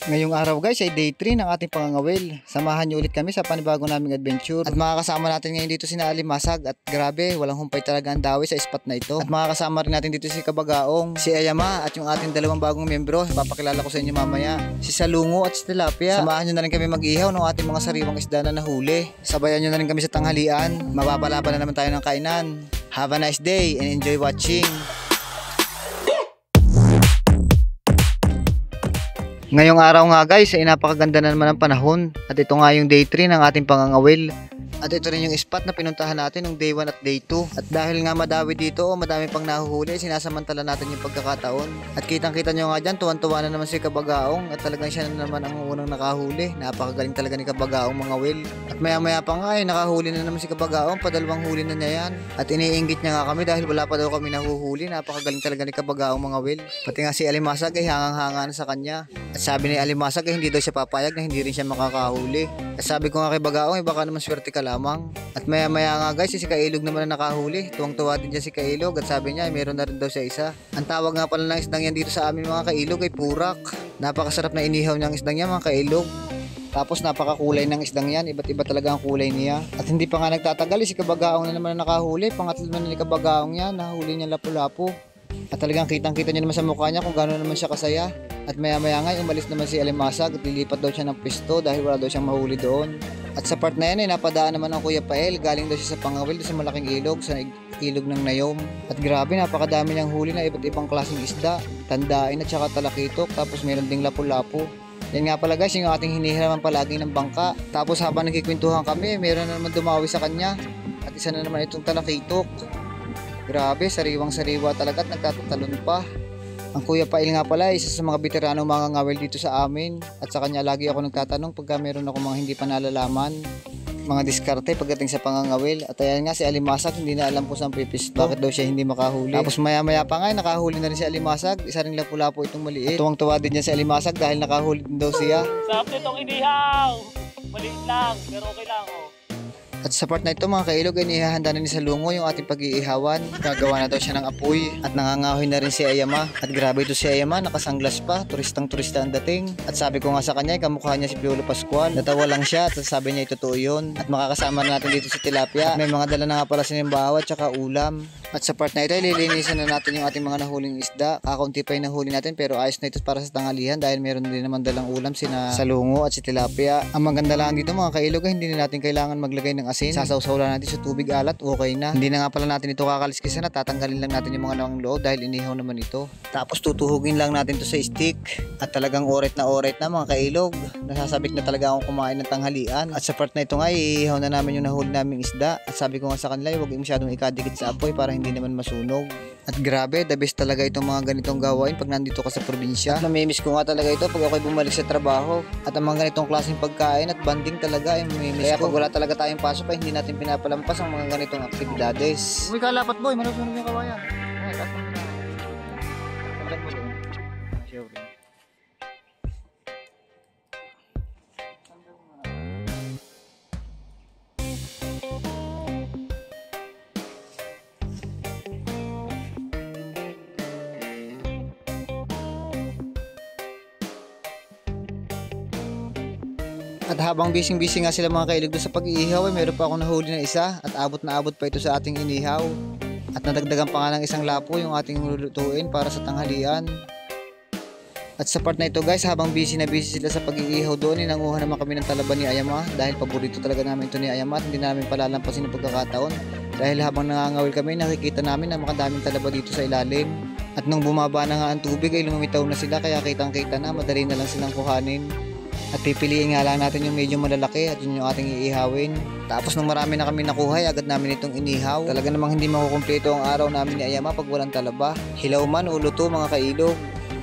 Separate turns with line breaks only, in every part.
Ngayong araw guys ay day 3 ng ating pangangawil. Samahan niyo ulit kami sa panibagong naming adventure. At makakasama natin ngayon dito si Alimasag. At grabe, walang humpay talaga ang dawi sa spot na ito. At makakasama rin natin dito si Kabagaong, si Ayama at yung ating dalawang bagong membro. Papakilala ko sa inyo mamaya. Si Salungo at si Tilapia. Samahan niyo na rin kami mag-ihaw ng ating mga sariwang isda na nahuli. Sabayan niyo na rin kami sa tanghalian. Mapapalaban na naman tayo ng kainan. Have a nice day and enjoy watching. Ngayong araw nga guys ay napakaganda na naman ang panahon at ito nga yung day 3 ng ating pangangawil. At ito rin yung spot na pinuntahan natin ng day 1 at day 2. At dahil nga madawi dito o madami pang nahuhuli, sinasamantala natin yung pagkakataon. At kitang kita nyo nga dyan, tuwan-tuwa na naman si Kabagaong at talagang siya na naman ang unang nakahuli. Napakagaling talaga ni Kabagaong mga will. At maya maya pa nga ay nakahuli na naman si Kabagaong, padalawang huli na niya yan. At iniinggit niya nga kami dahil wala pa daw kami nahuhuli. Napakagaling talaga ni Kabagaong mga will. Pati nga si Alimasag ay hangang-hanga na sa kanya. At sabi ni Alimasag ay hindi daw siya papayag na hindi rin siya makakahuli. At sabi ko nga kay Bagaong ay baka naman swerte ka lamang. At maya maya nga guys si Kailog naman na nakahuli. Tuwang-tuwa din dyan si Kailog at sabi niya ay meron na rin daw siya isa. Ang tawag nga pala ng isdang yan dito sa amin mga Kailog ay purak. Napakasarap na inihaw niyang isdang yan mga Kailog. Tapos napakakulay ng isdang yan, iba't iba talaga ang kulay niya. At hindi pa nga nagtatagal si Kabagaong na naman na nakahuli. Pangatlo na ni Kabagaong yan, nahuli niya lapu-lapu. At talagang kitang-kita niya naman sa mukha niya kung gano'n naman siya kasaya. At maya-maya nga umalis naman si Alimasag at lilipat daw siya ng pisto dahil wala daw siyang mahuli doon. At sa part na yan ay napadaan naman ang Kuya Pael, galing daw siya sa Pangawil doon sa malaking ilog, sa ilog ng Nayom. At grabe, napakadami niyang huli na iba't ibang klaseng isda, tandain at saka talakitok, tapos meron ding lapu-lapu. Yan nga pala guys, yung ating hinihiraman palagi ng bangka. Tapos habang nagkikwentuhan kami, meron na naman dumawi sa kanya. At isa na naman itong talakitok. Grabe, sariwang-sariwa talaga at nagtatatalon pa. Ang Kuya Pail nga pala, isa sa mga veterano mga ngawil dito sa amin. At sa kanya lagi ako nagtatanong pagka meron ako mga hindi pa nalalaman. Mga diskarte pagdating sa pangangawil. At ayan nga si Alimasag, hindi na alam kung saan pipisto. Bakit daw siya hindi makahuli. Tapos maya maya pa nga, nakahuli na rin si Alimasag. Isa ring lapu-lapu itong maliit. At tuwang-tuwa din niya si Alimasag dahil nakahuli din daw siya.
Sarap nitong inihaw. Maliit lang, pero okay lang oh.
At sa part na ito mga Kailog ay nihahanda na ni Salungo yung ating pag-iihawan. Gagawa na daw siya ng apoy at nangangahoy na rin si Ayama. At grabe ito si Ayama, nakasanglas pa, turistang-turista ang dating. At sabi ko nga sa kanya, kamukha niya si Piolo Pascual. Natawa lang siya at sabi niya totoo yun. At makakasama na natin dito si Tilapia. At may mga dala na nga pala sinimbawa at saka ulam. At sa part na ito ay lilinisan na natin yung ating mga nahuling isda. Kakaunti pa yung nahuli natin pero ayos na ito para sa tanghalian dahil meron din naman dalang ulam sina Salungo at si Tilapia. Ang maganda lang dito mga Kailog ay hindi na natin kailangan maglagay ng asin. Sasawsaw lang natin sa tubig alat, okay na. Hindi na nga pala natin ito kakaliskisan at tatanggalin lang natin yung mga nawang loob dahil inihaw naman ito. Tapos tutuhugin lang natin to sa stick. At talagang oret na mga Kailog. Nasasabik na talaga akong kumain ng tanghalian. At sa part na ito nga iihaw na namin yung nahuli naming isda. At sabi ko nga sa kanila huwag masyadong ikadikit sa apoy para hindi naman masunog. At grabe, the best talaga itong mga ganitong gawain pag nandito ka sa probinsya. At namimiss ko nga talaga ito pag ako'y bumalik sa trabaho. At ang mga ganitong klaseng pagkain at banding talaga ay mamimiss ko. Kaya pag wala talaga tayong pasok ay hindi natin pinapalampas ang mga ganitong aktibidades. Uy, kalapat boy, malusunod yung kawayan. Ay, tapos mo na. Tagdag mo doon. Siyempre. At habang busy-busy nga sila mga Kailog sa pag-iihaw ay meron pa akong nahuli na isa at abot na abot pa ito sa ating inihaw. At nadagdagan pa nga ng isang lapo yung ating lulutuin para sa tanghalian. At sa part na ito guys, habang busy na busy sila sa pag-iihaw doon, nanguha naman kami ng talaba ni Ayama dahil paborito talaga namin ito ni Ayama at hindi namin palalampasin ang pagkakataon. Dahil habang nangangawil kami, nakikita namin na makadaming talaba dito sa ilalim. At nung bumaba na nga ang tubig ay lumamitaw na sila kaya kitang-kita na madali na lang silang kuhanin. At pipiliin nga lang natin yung medyo malalaki at yun yung ating iihawin. Tapos nung marami na kami nakuha, agad namin itong inihaw. Talaga namang hindi makukumpleto ang araw namin ni Ayama pag walang talaba. Hilaw man o luto mga Kailog.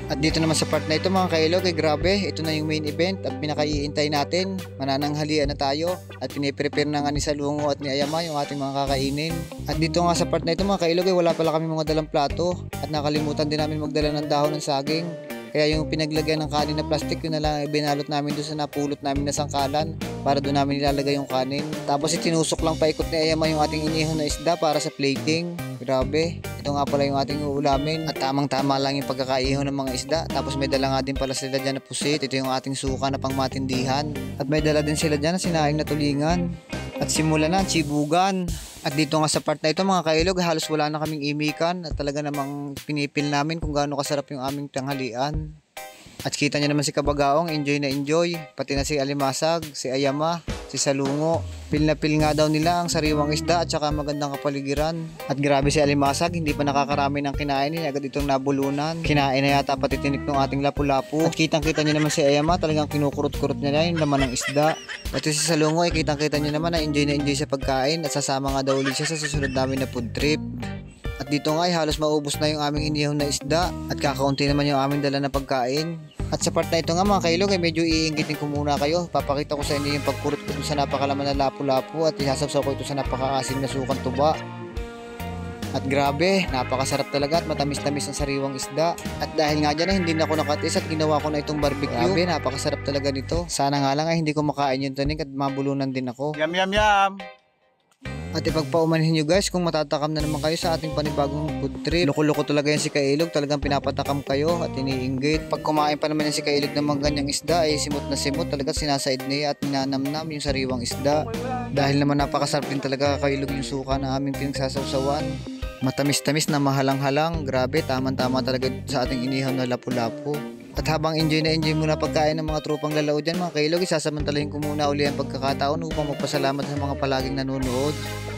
At dito naman sa part na ito mga Kailog ay grabe, ito na yung main event at pinakaiintay natin. Manananghalian na tayo at piniprepare na nga ni Salungo at ni Ayama yung ating mga kakainin. At dito nga sa part na ito mga Kailog ay wala pala kami mga dalang plato at nakalimutan din namin magdala ng dahon ng saging. Kaya yung pinaglagyan ng kanin na plastic, yun na lang binalot namin doon sa napulot namin na sangkalan para doon namin nilalagay yung kanin. Tapos itinusok lang paikot ni Ayama yung ating inihaw na isda para sa plating. Grabe. Ito nga pala yung ating uulamin at tamang-tama lang yung pagkakaiho ng mga isda. Tapos may dala nga din pala sila dyan na pusit. Ito yung ating suka na pangmatindihan. At may dala din sila dyan na sinaing na tulingan. At simula na, chibugan. At dito nga sa part na ito mga kailog, halos wala na kaming imikan. At talaga namang pinipil namin kung gaano kasarap yung aming tanghalian. At kita nyo naman si Kabagaong, enjoy na enjoy. Pati na si Alimasag, si Ayama, si Salungo. Pil na pil nga daw nila ang sariwang isda at saka magandang kapaligiran. At grabe si Alimasag, hindi pa nakakarami ng kinain niya. Agad itong nabulunan. Kinain na yata pati tinik ng ating lapu-lapu. At kitang-kita nyo naman si Ayama, talagang kinukurot-kurot niya na yung laman ng isda. At si Salungo, kitang-kita nyo naman na enjoy sa pagkain. At sasama nga daw ulit siya sa susunod namin na food trip. At dito nga ay halos maubos na yung aming inihaw na isda at kakaunti naman yung aming dala na pagkain. At sa part na ito nga mga kailog ay medyo iinggitin ko muna kayo. Papakita ko sa inyo yung pagkurot ko sa napakalaman na lapu-lapu at isasawsaw ko ito sa napakaasim na sukang tuba. At grabe, napakasarap talaga at matamis-tamis ang sariwang isda. At dahil nga dyan ay hindi na ako nakatis at ginawa ko na itong barbecue. Grabe, napakasarap talaga nito. Sana nga lang ay hindi ko makain yung tanik at mabulunan din ako.
Yum, yum, yum!
At ipagpaumanhin nyo guys kung matatakam na naman kayo sa ating panibagong food trip. Loko-loko talaga yan si Kailog, talagang pinapatakam kayo at iniinggit. Pag kumain pa naman yan si Kailog ng mga ganyang isda ay simot na simot, talaga sinasaid niya at ninanamnam yung sariwang isda. Dahil naman napakasarap din talaga Kailog yung suka na aming pinagsasawsawan. Matamis-tamis na mahalang-halang, grabe, tamang-tama talaga sa ating inihaw na lapu-lapu. At habang enjoy na enjoy muna pagkain ng mga tropang lalao dyan mga kailog, isasamantalahin ko muna uli ang pagkakataon upang magpasalamat sa mga palaging nanonood,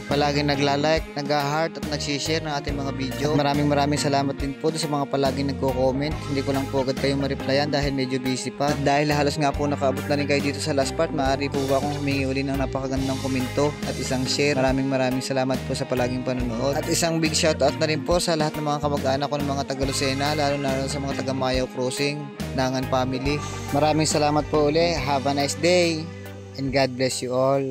palaging nagla-like, nag-heart at nag-share ng ating mga video. At maraming salamat din po sa mga palaging nagko-comment. Hindi ko lang po agad kayong ma-replyan dahil medyo busy pa. At dahil halos nga po nakaabot na rin kayo dito sa last part, maaari po ba akong humingi uli ng napakagandang komento at isang share. Maraming salamat po sa palaging panonood. At isang big shoutout na rin po sa lahat ng mga kamag-anak ko ng mga taga Lucena, lalo sa mga taga Mayaw Crossing, Nangan family. Maraming salamat po uli. Have a nice day and God bless you all.